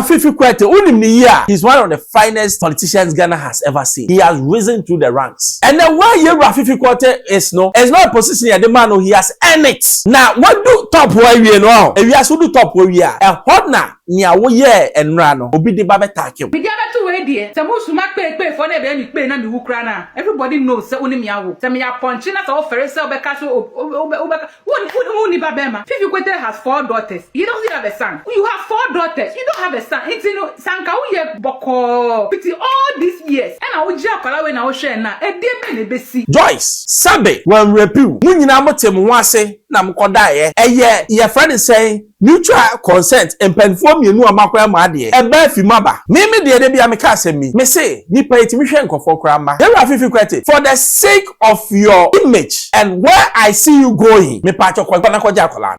Fiifi Kwetey, he's one of the finest politicians Ghana has ever seen. He has risen through the ranks. And then where Fiifi Kwetey is no, it's not a position here, the man who he has earned it. Now, what do top where we know? If you are so do top where we are, a hot na near wo ye and rano, obi de babe take. Everybody knows say only me awo. Say me a punching at all ferry sell be castle Fiifi Kwetey has 4 daughters. You don't have a son. You have 4 daughters. You don't have a son. It's sanka uye boko. Pity all these years. And I would jack when I was sharing now. A dear besi. Joyce, Sabe, when repeal. Munina motem wase na mkoda your friend is saying mutual consent and penform you know amakwa made. E ba fi maba. Me de bia me ka asem me say nipa etimi hwe nkofo krama. Fiifi Kwetey, for the sake of your image and where I see you going, me pa chokwa na koja akola.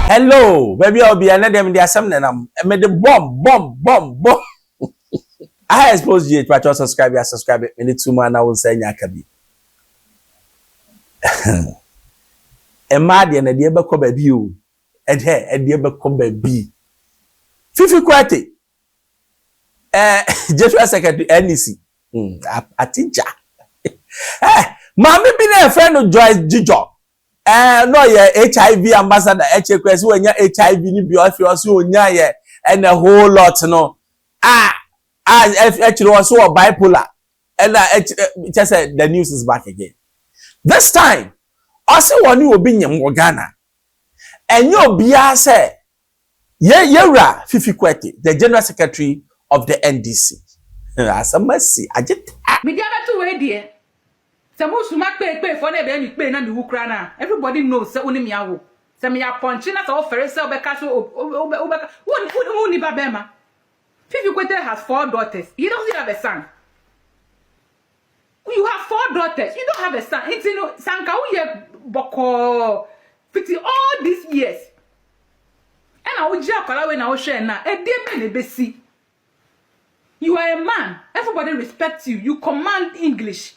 Hello, baby, I'll be another them the Asem and I made the bomb. I Xposed you to subscribe, me need 2 man I will say nyakabi. E mad and a dear become a view, and here a dear become a bee. Fiifi Kwetey, Joshua Secretary NEC, a teacher. Mommy been a friend of Joyce Dzidzor. No, HIV ambassador, Xposed, when you're HIV, you also and a whole lot, no. Actually, also a bipolar, and just the news is back again. This time, also one you will be in Ghana, and you'll be say, Fiifi Kwetey, the General Secretary of the NDC. As a mercy, I just. Everybody knows say only me awo. Say me a punching at all ferry sell be castle Fiifi Kwetey has 4 daughters. You don't have a son. You have 4 daughters. You don't have a son. It's sanka uye boko. Pity all these years. And I would jack when I was sharing now. A dear besi. You are a man. Everybody respects you. You command English.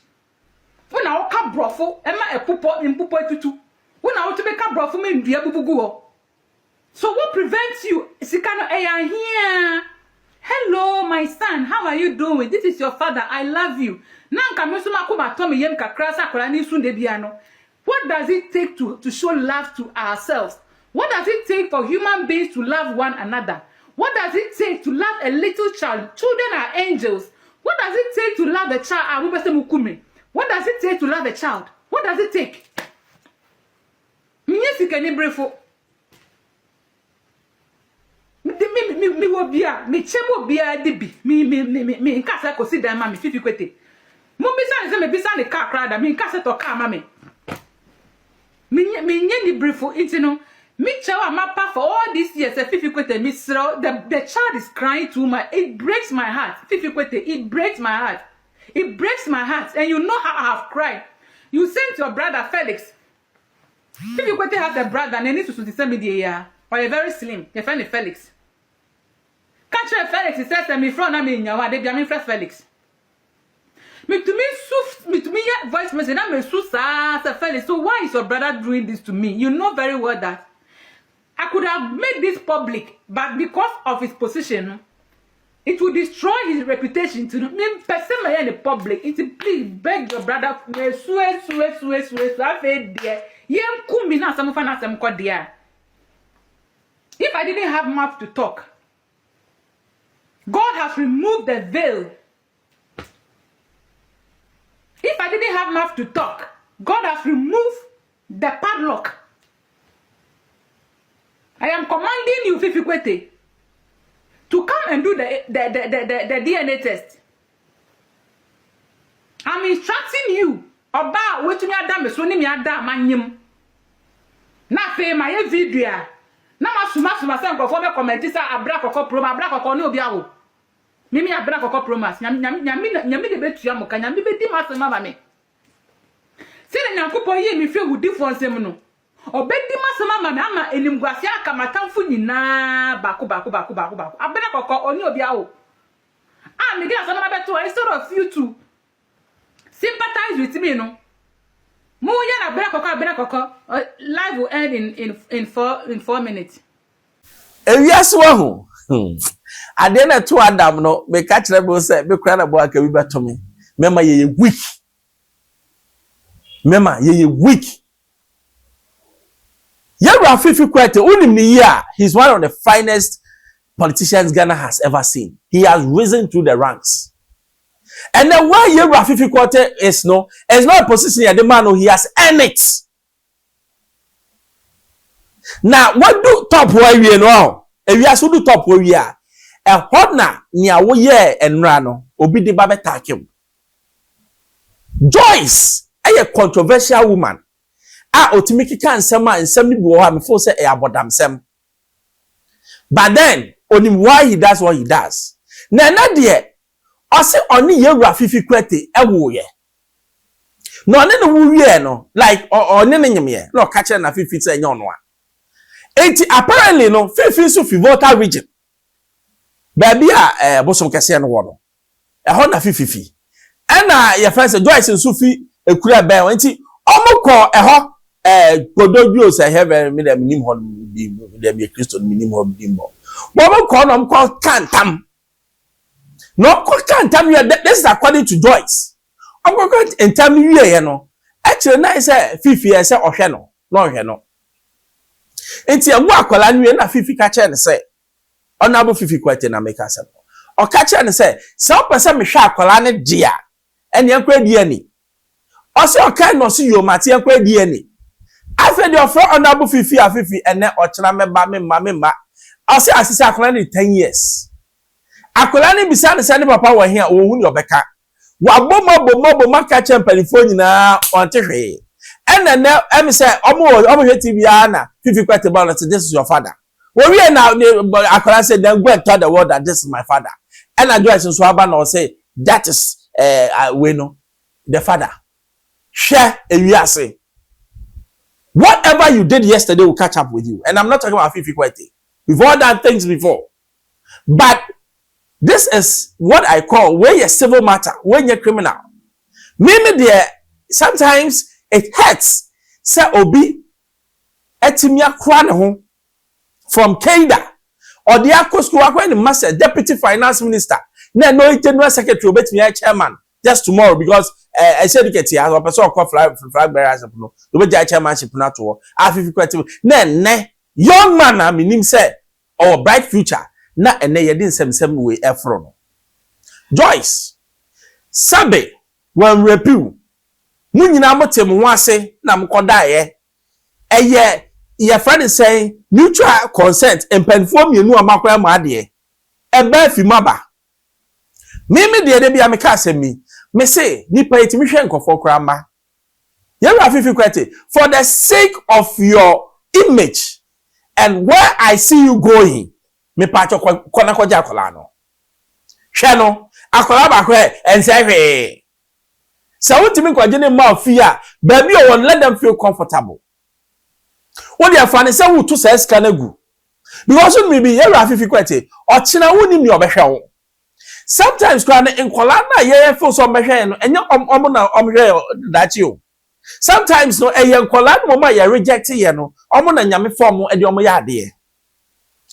When I walk brofo, Emma a pupo in pupo tutu. When I want to make a brofo, me dear bubuguo. So what prevents you? Sikano eya here. Hello, my son. How are you doing? This is your father. I love you. Nanka mesuma kuma tomi yem kakrasa kolani sunde biano. What does it take to show love to ourselves? What does it take for human beings to love one another? What does it take to love a little child? Children are angels. What does it take to love a child? What does it take to love a child? What does it take? Me wo bia me chemo bia debi me nkasa ko si dan ma me Fiifi Kwetey mo bisa se me bisa ne car crowd me nkasa to car ma me nye ni briefo intino me chewa mapa for all these years Fiifi Kwetey me sro the child is crying too much. It breaks my heart. Fiifi Kwetey, it breaks my heart. It breaks my heart. And you know how I have cried. You sent your brother Felix. Fiifi Kwetey has a brother and he needs to send me the year. Or a very slim. You find Felix. Catch Felix, he says, me from na me nyawa, they be me fresh Felix. Me to me voice message, na me susa, Felix. So why is your brother doing this to me? You know very well that I could have made this public, but because of his position, it will destroy his reputation to me. Person in the public. It please beg your brother. If I didn't have mouth to talk, God has removed the veil. If I didn't have mouth to talk, God has removed the padlock. I am commanding you, Fiifi Kwetey, to come and do the DNA test. I'm instructing you about what you adam so ni me adam manyem. Na fe my video. Na masuma se nkofo be comment say abra kokko promo abra kokko ne obi awo. Mimi abra kokko promise. Nyami de betua mo ka nyami be di masema ba me. Se na nyankopon yi mi fe wudi fo nsem no. Obedi masema ma me ama enimguase aka matamfo nyina bako. Abra kokko oni obi awo. Me dey asana ma beto instead of you to sympathize with me no. Muya na koko. Live will end in 4 minutes. Ewiase wa ho. Ade na to Adam no me ka kire bo say me kura na bo aka bi beto me. Mema ye weak. Mema ye weak. Yewra Fiifi Kwetey unim ni year. He's one of the finest politicians Ghana has ever seen. He has risen through the ranks. And then where Yewra Fiifi Kwetey is no, it's not a position at the man who he has earned it. Now, what do top where we know? If you ask who do top where we are, a hotna near wo ye and rano, obi de babe takim. Joyce, a controversial woman. Otimiki can sema and semi bo me for say e abodam sem. But then, only why he does what he does. Na de ose oni Yewra Fiifi Kwetey ewo ye. No ne no wu wie no, like oni ne nyeme no ka kire na Fiifi say nyon no a. Enti apparently no Fiifi so fi Volta region. Baby bosom kese no wo no. Ho na Fiifi. Na your friend say Joyce so fi ekura ba enti omukọ eho Kodojo say heaven me dem nim ho dem be Christian minim ho bimbo. Bo ko no mko kantam. No ko kantam you this is according to Joyce. Omko entam wie no. Actually na say Fiifi say ohwe no. No ohwe no. Enti awu akola nwie na Fiifi ka che ne say Honorable Fiifi Kwetey na make asem. O ka che ne say se o pese me hwe akola ne dia ene akwa di ani. O se o kan no se yo mate akwa di ani. Afa the offer Honorable Fiifi Fiifi ene o kira me ma. O se asise akola ne 10 years. Akola ne bisa ne se ne papa wo hia o hu ne obeka. Wa bomo ka che mpanifo nyina on te hwe. And then em say omo TV na Fiifi Kwetey about this is your father. When we now I say then go and tell the world that this is my father. And I Joyce so aba na say that is we know the father. Share ewiase. Whatever you did yesterday will catch up with you. And I'm not talking about Fiifi Kwetey. We've all done things before. But this is what I call when you're civil matter, when you're criminal. Maybe there sometimes it hurts. Say obi etimia kwa ne ho from Canada or the akosku akwa the master deputy finance minister na no general secretary obetimi chairman just tomorrow because I said you get here or person call flag bearers no obeji chairmanship na to Fiifi Kwetey na young man na minim say our bright future na ene ye din semsem we efro no Joyce sabe when repeal munyina motem ho ase na mkoda ye eye your friend is saying mutual consent empanfo mienu amakwa ma de eba fi maba mimi de bia me ka asemi me say nipa etimi hwe nkofo kra ma Yewra Fiifi Kwetey for the sake of your image and where I see you going me pa cho kona koja akola no hwe no akola ba hwe ense hwe so utimi kwaje ne ma ofia baby o won let them feel comfortable. What they find is who to say skanagu. Because when be Yewra Fiifi Kwetey or china woni mi obehwe. Sometimes kwa na enkola na ye feel so obehwe no enye omo na omhwe dachi o. Sometimes no enkola no ma ye reject ye no omo na nyame form e de omo ya ade.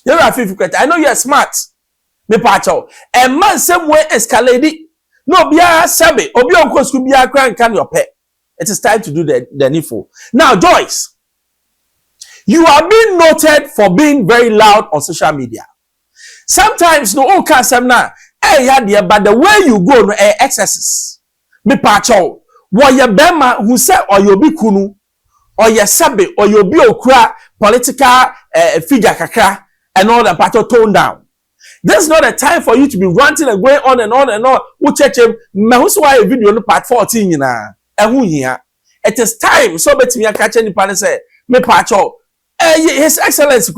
Yewra Fiifi Kwetey I know you are smart. Me pacho e man same way escalate. No bia sabe obi onkosku bia kran kan your pet. It is time to do the needful. Now Joyce, you are being noted for being very loud on social media. Sometimes no all can say na but the way you go no excesses. Me pacho wo ye bema who say or you be kunu or ye sabe or you be okra political figure kakra and all that pacho tone down. This is not a time for you to be ranting and going on and on and on. Who check him? Me who saw a video on part 14 na. It is time so bet me catch any pan say me pacho His Excellency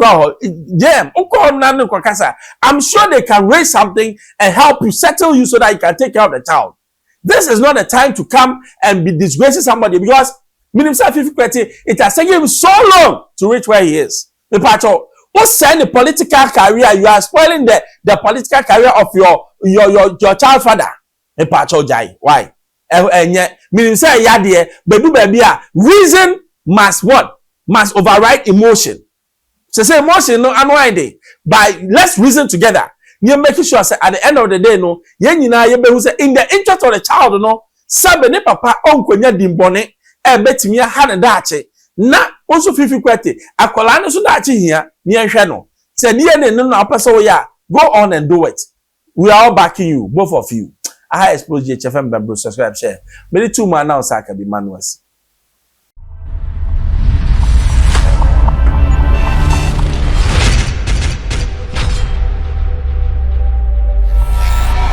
I'm sure they can raise something and help you settle you so that you can take care of the child. This is not a time to come and be disgracing somebody because Fiifi Kwetey, it has taken him so long to reach where he is. The pacho, what's saying the political career? You are spoiling the political career of your child father. The pacho jai. Why? enye meaning say ya de bedu baby a reason must what must override emotion. So say emotion no annoy by let's reason together. You making sure say at the end of the day no ye nyina ye behu say in the interest of the child no sabe ne papa onkonya dimbone e betimi ha ne daache na onso Fiifi Kwetey akola ne so daache hia ne ehwe no say ne no apese wo ya go on and do it. We are all backing you, both of you. I Xposed GHFM, subscribe, share. Maybe 2 man now, Saka be manuals.